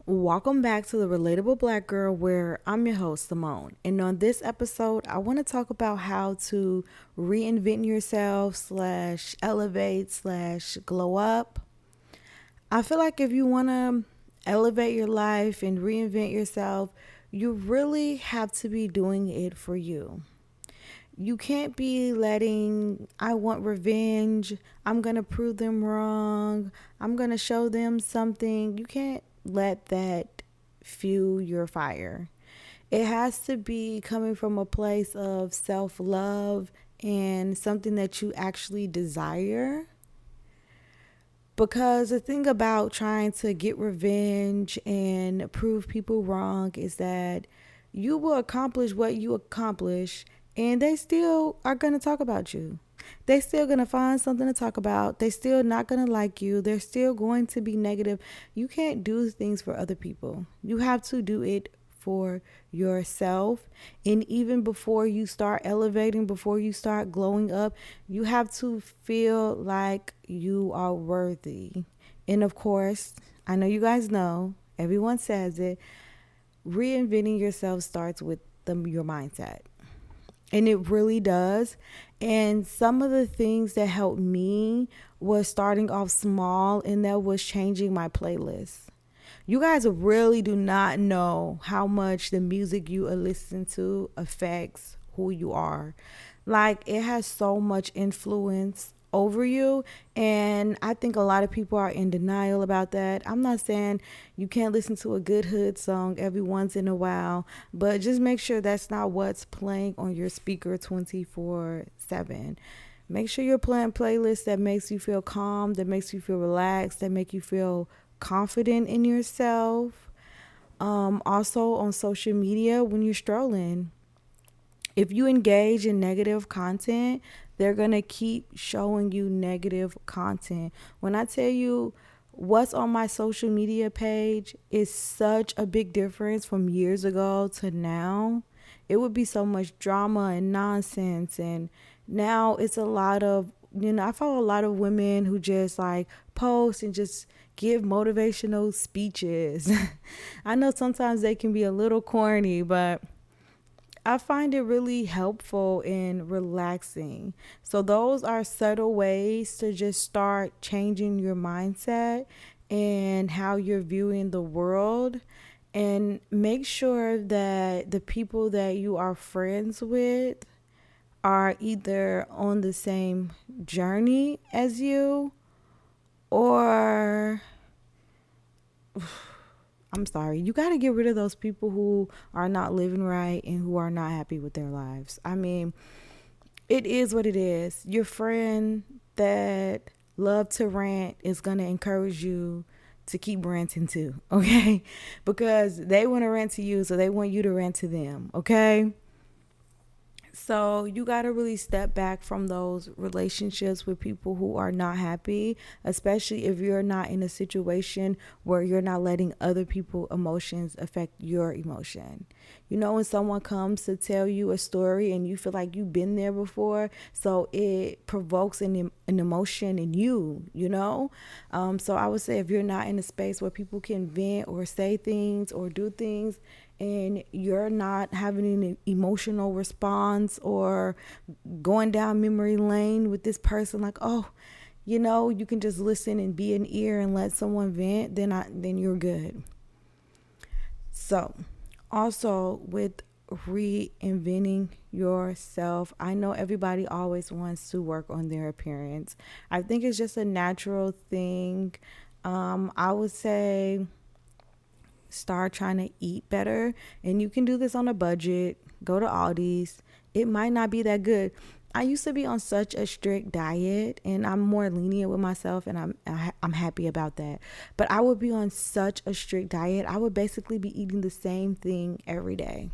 Welcome back to the Relatable Black Girl, where I'm your host, Simone. And on this episode, I want to talk about how to reinvent yourself, slash elevate, slash glow up. I feel like if you want to elevate your life and reinvent yourself, you really have to be doing it for you. You can't be letting, I want revenge, I'm going to prove them wrong, I'm going to show them something. You can't let that fuel your fire. It has to be coming from a place of self love and something that you actually desire. Because the thing about trying to get revenge and prove people wrong is that you will accomplish what you accomplish, and they still are going to talk about you. They still going to find something to talk about. They still not going to like you. They're still going to be negative. You can't do things for other people. You have to do it for yourself. And even before you start elevating, before you start glowing up, you have to feel like you are worthy. And of course, I know you guys know, everyone says it, reinventing yourself starts with your mindset. And it really does. And some of the things that helped me was starting off small, and that was changing my playlist. You guys really do not know how much the music you listen to affects who you are. Like, it has so much influence over you, and I think a lot of people are in denial about that. I'm not saying you can't listen to a good hood song every once in a while, but just make sure that's not what's playing on your speaker 24/7. Make sure you're playing playlists that makes you feel calm, that makes you feel relaxed, that make you feel confident in yourself. Also on social media, when you're strolling, if you engage in negative content, they're going to keep showing you negative content. When I tell you what's on my social media page is such a big difference from years ago to now. It would be so much drama and nonsense, and now it's a lot of, I follow a lot of women who just like post and just give motivational speeches. I know sometimes they can be a little corny, but I find it really helpful and relaxing. So those are subtle ways to just start changing your mindset and how you're viewing the world. And make sure that the people that you are friends with are either on the same journey as you, or I'm sorry, you got to get rid of those people who are not living right and who are not happy with their lives. I mean, it is what it is. Your friend that love to rant is going to encourage you to keep ranting too, okay? Because they want to rant to you, so they want you to rant to them, okay? So you got to really step back from those relationships with people who are not happy, especially if you're not in a situation where you're not letting other people's emotions affect your emotion. You know, when someone comes to tell you a story and you feel like you've been there before, so it provokes an emotion in you, you know? So I would say if you're not in a space where people can vent or say things or do things, and you're not having an emotional response or going down memory lane with this person, like, oh, you can just listen and be an ear and let someone vent, then you're good. So also with reinventing yourself, I know everybody always wants to work on their appearance. I think it's just a natural thing. I would say start trying to eat better, and you can do this on a budget. Go to Aldi's. It might not be that good. I used to be on such a strict diet, and I'm more lenient with myself, and I'm happy about that. But I would be on such a strict diet. I would basically be eating the same thing every day.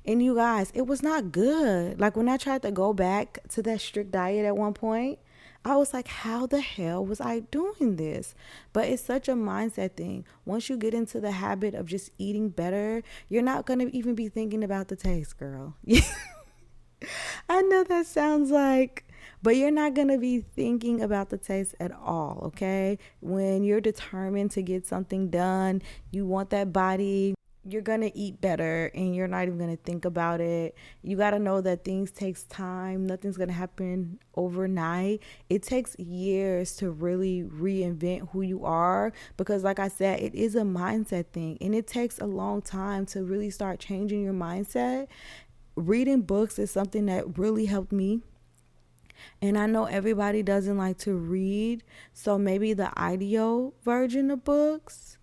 And you guys, it was not good. Like, when I tried to go back to that strict diet at one point, I was like, how the hell was I doing this? But it's such a mindset thing. Once you get into the habit of just eating better, you're not going to even be thinking about the taste, girl. I know that sounds like But you're not going to be thinking about the taste at all, okay? When you're determined to get something done, you want that body, you're going to eat better and you're not even going to think about it. You got to know that things takes time. Nothing's going to happen overnight. It takes years to really reinvent who you are because like I said, it is a mindset thing and it takes a long time to really start changing your mindset. Reading books is something that really helped me, and I know everybody doesn't like to read, so maybe the audio version of books,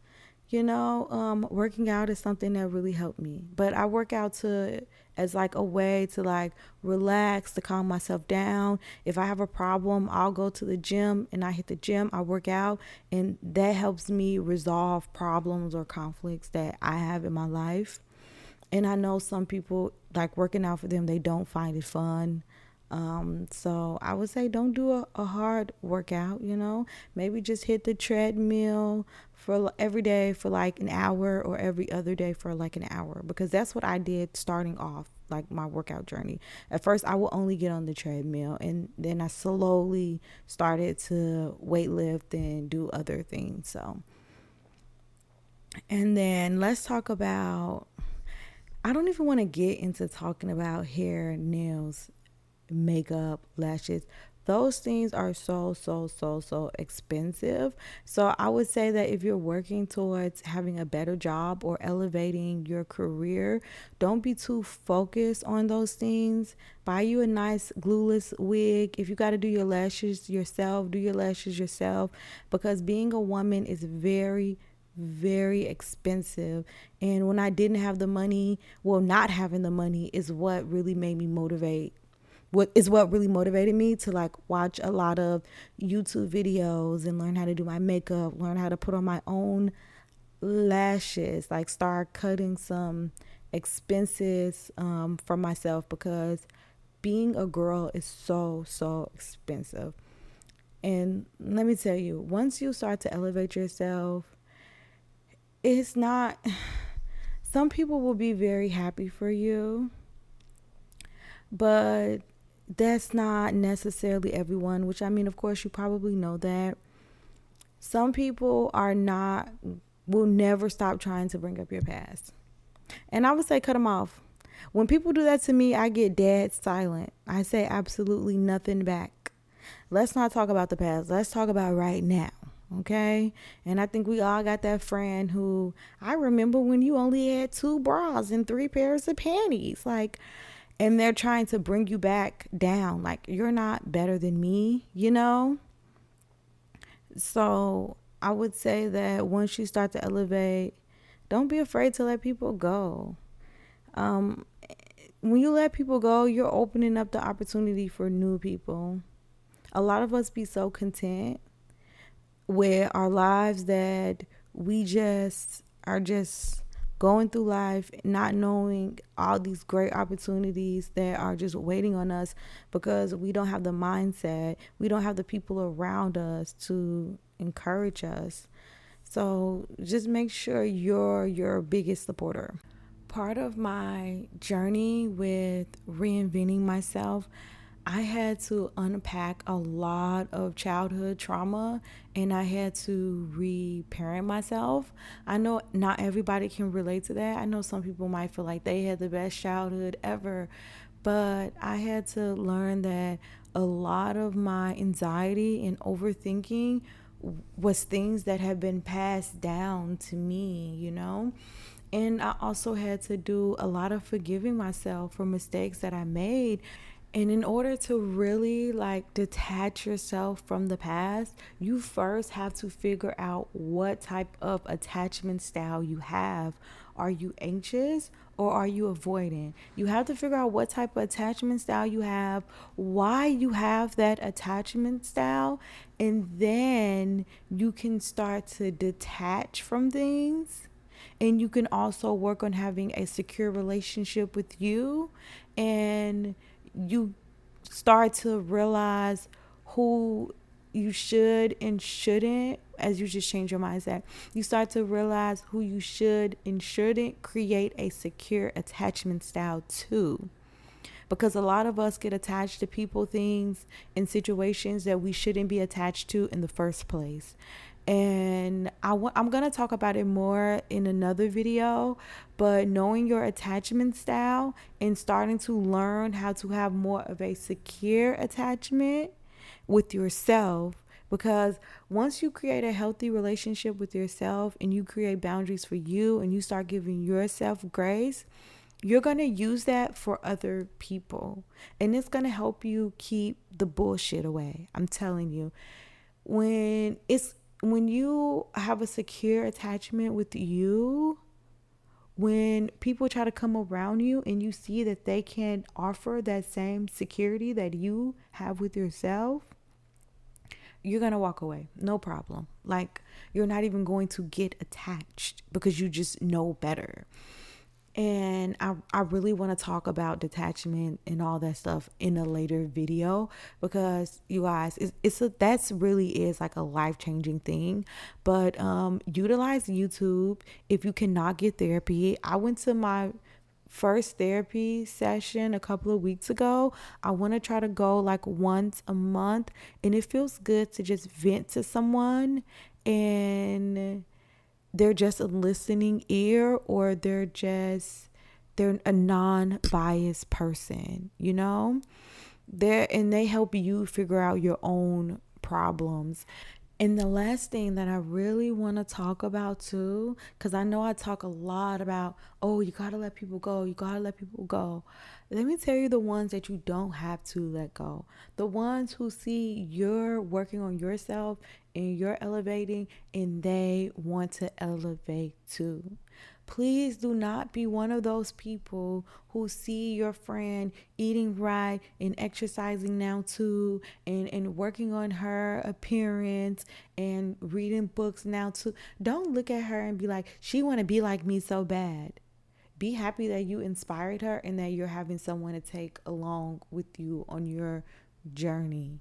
working out is something that really helped me. But I work out to as like a way to like relax, to calm myself down. If I have a problem, I'll go to the gym and I hit the gym, I work out, and that helps me resolve problems or conflicts that I have in my life. And I know some people like working out for them, they don't find it fun. So I would say don't do a hard workout, maybe just hit the treadmill for every day for like an hour or every other day for like an hour, because that's what I did starting off like my workout journey. At first I would only get on the treadmill and then I slowly started to weight lift and do other things. So, and then let's talk about, I don't even want to get into talking about hair, nails, makeup, lashes. Those things are so expensive. So I would say that if you're working towards having a better job or elevating your career, don't be too focused on those things. Buy you a nice glueless wig. If you got to do your lashes yourself, do your lashes yourself, because being a woman is very expensive. And when I didn't have the money, well, not having the money is what really made me what really motivated me to like watch a lot of YouTube videos and learn how to do my makeup, learn how to put on my own lashes, like start cutting some expenses for myself, because being a girl is so expensive. And let me tell you, once you start to elevate yourself, it's not, some people will be very happy for you, but that's not necessarily everyone, which I mean, of course, you probably know that. Some people will never stop trying to bring up your past. And I would say cut them off. When people do that to me, I get dead silent. I say absolutely nothing back. Let's not talk about the past. Let's talk about right now. Okay. And I think we all got that friend who, I remember when you only had 2 bras and 3 pairs of panties. Like, and they're trying to bring you back down. Like, you're not better than me. So I would say that once you start to elevate, don't be afraid to let people go. Um, when you let people go, you're opening up the opportunity for new people. A lot of us be so content with our lives that we just are just going through life not knowing all these great opportunities that are just waiting on us, because we don't have the mindset, we don't have the people around us to encourage us. So just make sure you're your biggest supporter. Part of my journey with reinventing myself, I had to unpack a lot of childhood trauma and I had to reparent myself. I know not everybody can relate to that. I know some people might feel like they had the best childhood ever, but I had to learn that a lot of my anxiety and overthinking was things that had been passed down to me. And I also had to do a lot of forgiving myself for mistakes that I made. And in order to really like detach yourself from the past, you first have to figure out what type of attachment style you have. Are you anxious or are you avoidant? You have to figure out what type of attachment style you have, why you have that attachment style, and then you can start to detach from things. And you can also work on having a secure relationship with you, and you start to realize who you should and shouldn't, as you just change your mindset. You start to realize who you should and shouldn't create a secure attachment style to. because a lot of us get attached to people, things, and situations that we shouldn't be attached to in the first place. And I'm going to talk about it more in another video, but knowing your attachment style and starting to learn how to have more of a secure attachment with yourself, because once you create a healthy relationship with yourself and you create boundaries for you and you start giving yourself grace, you're going to use that for other people, and it's going to help you keep the bullshit away. I'm telling you, when you have a secure attachment with you, when people try to come around you and you see that they can offer that same security that you have with yourself, you're going to walk away. No problem. Like, you're not even going to get attached because you just know better. And I really want to talk about detachment and all that stuff in a later video, because you guys, that's really is like a life-changing thing. But utilize YouTube if you cannot get therapy. I went to my first therapy session a couple of weeks ago. I want to try to go like once a month, and it feels good to just vent to someone, and they're just a listening ear, or they're a non-biased person, you know? They help you figure out your own problems. And the last thing that I really want to talk about too, because I know I talk a lot about, oh, you got to let people go. You got to let people go. Let me tell you the ones that you don't have to let go. The ones who see you're working on yourself and you're elevating, and they want to elevate too. Please do not be one of those people who see your friend eating right and exercising now too, and working on her appearance and reading books now too. Don't look at her and be like, she want to be like me so bad. Be happy that you inspired her and that you're having someone to take along with you on your journey.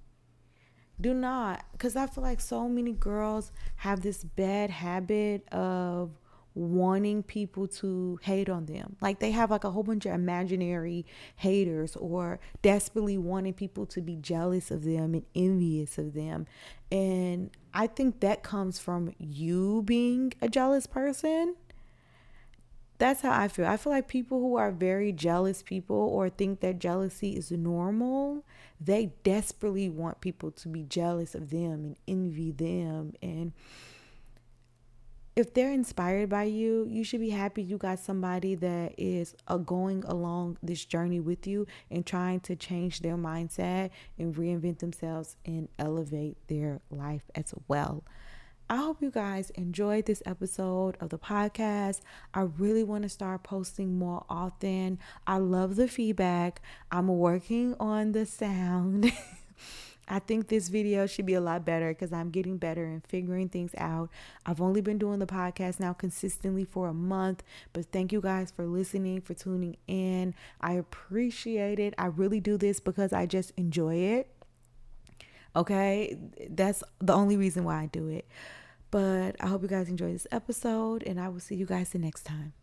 Do not, because I feel like so many girls have this bad habit of wanting people to hate on them. Like, they have like a whole bunch of imaginary haters, or desperately wanting people to be jealous of them and envious of them. And I think that comes from you being a jealous person. That's how I feel. I feel like people who are very jealous people, or think that jealousy is normal, they desperately want people to be jealous of them and envy them. And if they're inspired by you, you should be happy you got somebody that is going along this journey with you and trying to change their mindset and reinvent themselves and elevate their life as well. I hope you guys enjoyed this episode of the podcast. I really want to start posting more often. I love the feedback. I'm working on the sound. I think this video should be a lot better because I'm getting better and figuring things out. I've only been doing the podcast now consistently for a month, but thank you guys for listening, for tuning in. I appreciate it. I really do this because I just enjoy it. Okay, that's the only reason why I do it. But I hope you guys enjoy this episode, and I will see you guys the next time.